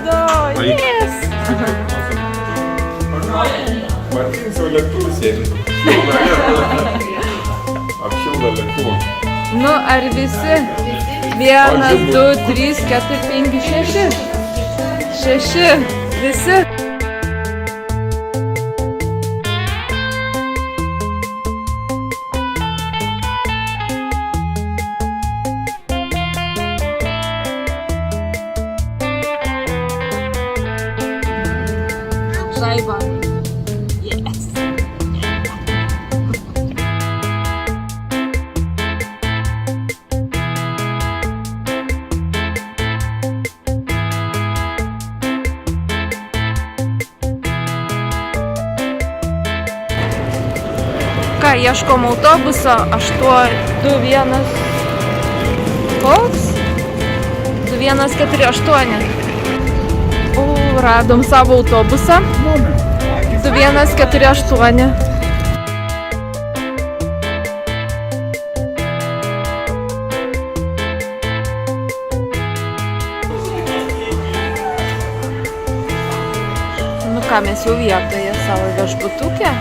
atrodo. Yes. Martinis jau lėktuvų sėdi. Apšildo lėktuvą. Nu, ar visi? 1, 2, 3, 4, 5, 6. 6. Visi. Žaiba. Yes. Ką, ieškom autobuso 821. Koks? 2148. O, radom savo autobusą. 2148. Nu ką, mes jau vietoje savo viešbutuke.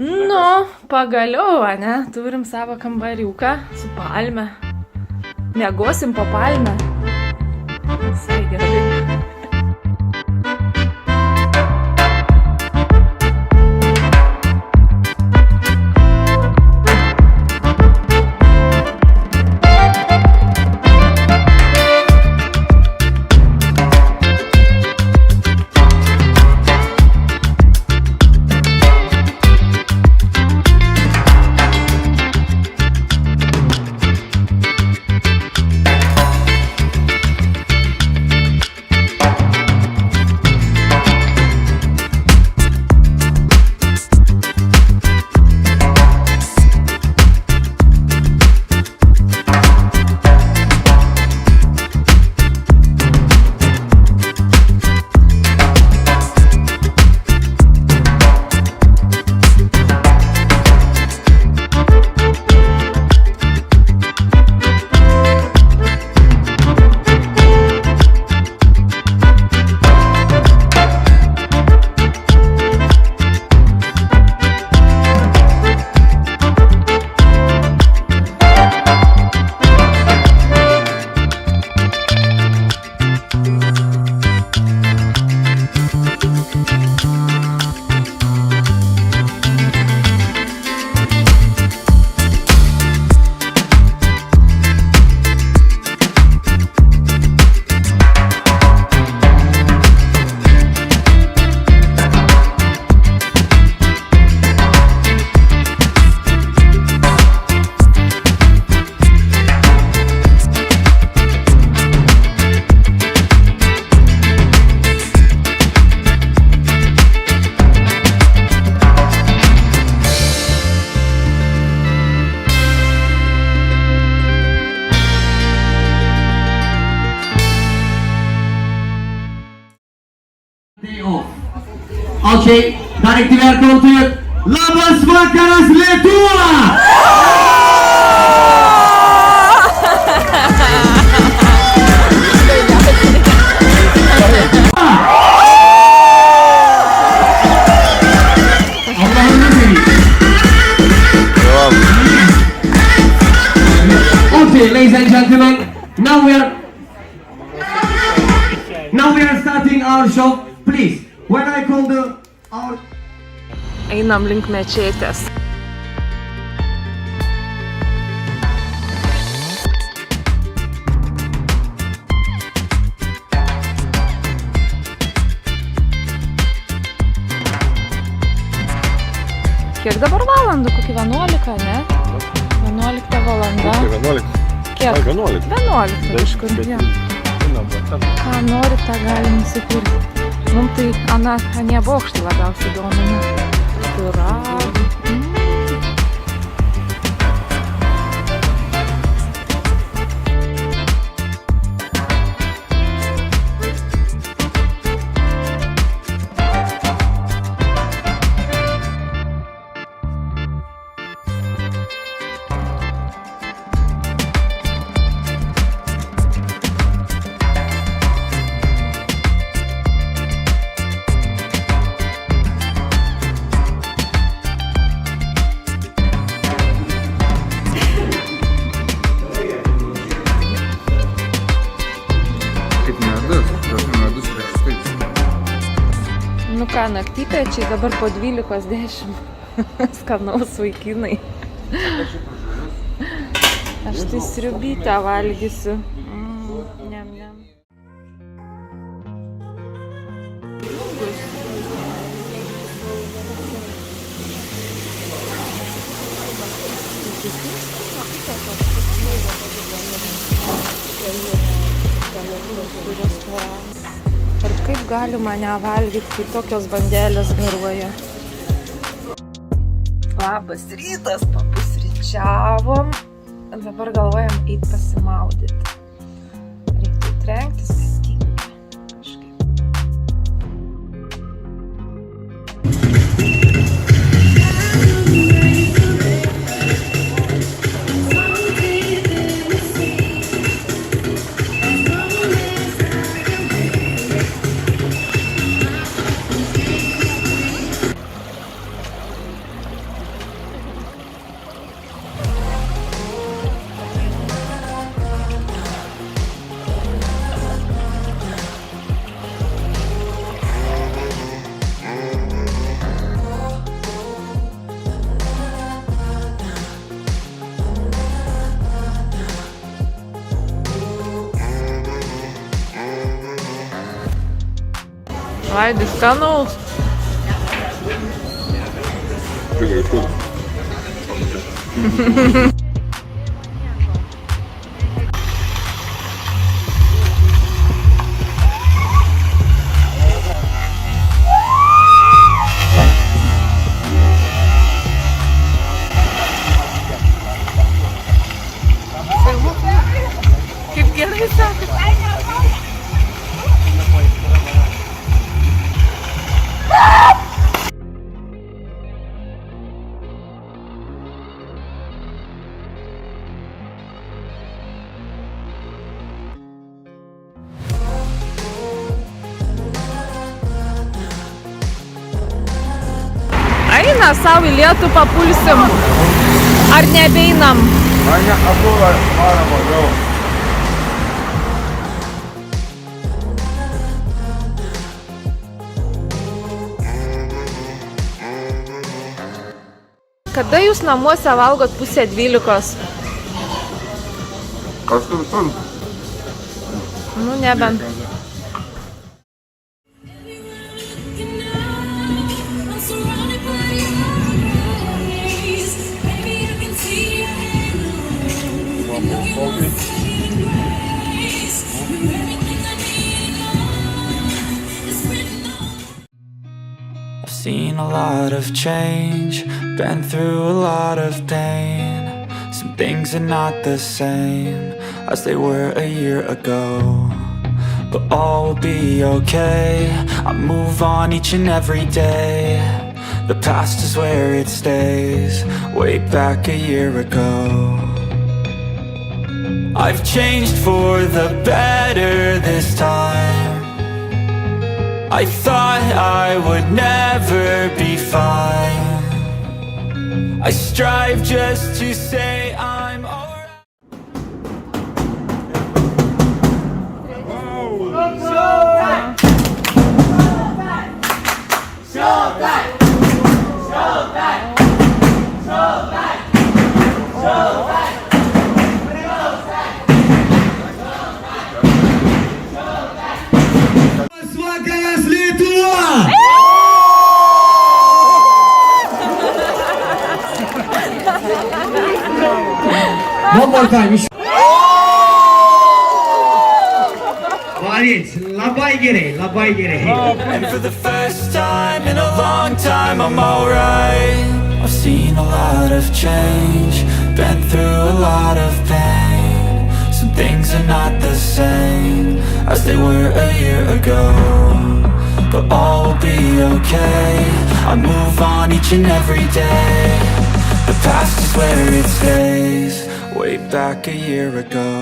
Nu, pagaliau, ne? Turim savo kambariuką su palme. Miegosim po palme. Visai gerai. Okay, dar aktyviai kartuojat. Labas vakaras, Lietuva! Okay, ladies and gentlemen, now we are starting our show. Please, when I call our... Einam link mečetės. Kiek dabar valandų? Kokį 11, ne? 11 valanda. 11. Kiek? 11. 11 kažkur, jo. Ką nori, tą gali nusipirkti. Mums tai anie bokštai labiausiai domina. Kur ką, naktypečiai dabar po 12:10. Skanaus vaikinai. Aš tai sriubytę valgysiu. Nem, nem. Ir kaip galima nevalgyti, kai tokios bandelės garuoja. Labas rytas, papusryčiavom. Dabar galvojam eit pasimaudyti. Reiktų trenktis skynę kažkaip. Vaidai, skanaus. Kaip gerai sakai. Eina savo į lietų papulsim. Ar nebeinam? Mane abu varamo jau. Kada jūs namuose valgot 11:30? Kažkur sun. Nu, nebent. Seen a lot of change, been through a lot of pain. Some things are not the same as they were a year ago, but all will be okay. I move on each and every day. The past is where it stays, way back a year ago. I've changed for the better this time. I thought I would never be fine. I strive just to say I'm alright. Svakaras Lietuva! One more time. Молодец, labai gerai. And for the first time in a long time, I'm alright. I've seen a lot of change, been through a lot of pain. Some things are not the same as they were a year ago, but all will be okay. I move on each and every day. The past is where it stays, way back a year ago.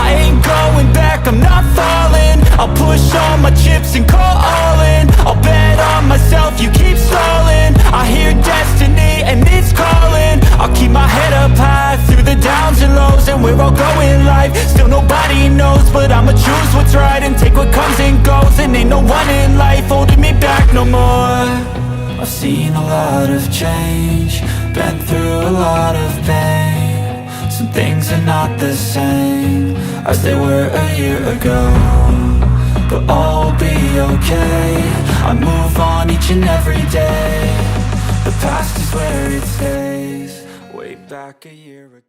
I ain't but I'ma choose what's right and take what comes and goes. And ain't no one in life holding me back no more. I've seen a lot of change, been through a lot of pain. Some things are not the same as they were a year ago, but all will be okay. I move on each and every day. The past is where it stays, way back a year ago.